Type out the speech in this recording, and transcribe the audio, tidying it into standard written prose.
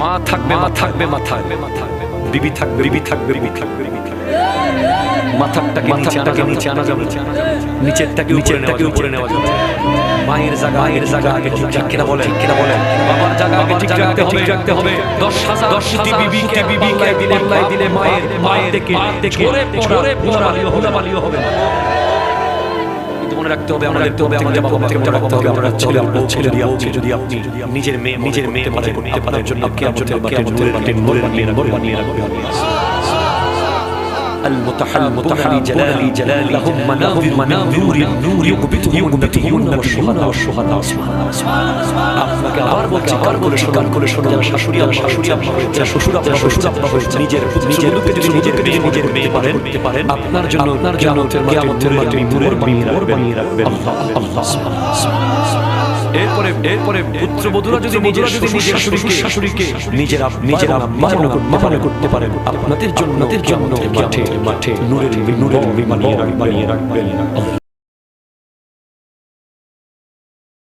মা থাকবে মাথায়, বিবি থাকবে মাথাটাকে নিচে আনা যাবে, নিচেরটাকে উপরে নেওয়া যাবে। মায়ের জায়গা আগে ঠিকঠাক কিনা বলেন, বাবার জায়গা আগে ঠিক রাখতে হবে। 10,000 বিবিকে দিলে মায়ের দেখে ঝরে পড়া হুলাবালিও হবে না। মনে রাখতে হবে, আমাদের যদি আপনি নিজের মেয়ে করতে পারেন জন্য কিয়ামতের নূরের বানিয়ে রাখবেন। المتحلون بجلال لهم منابر من نور يقبضون والشهداء আপনাকে আবার বলছি কার করে শোনা যাবে। শাশুড়ি আব্বা হয়েছে, নিজের লোককে যদি নিজের মেয়ে পারেন আপনার জন্য কিয়ামতের মাঠে নূরের বানিয়ে রাখবেন। আল্লাহ। এরপরে পুত্রবধূরা যদি নিজের শাশুড়িকে নিজের মনে করতে পারেন আপনাদের জন্য কিয়ামতের মাঠে নূরের বানিয়ে রাখবেন।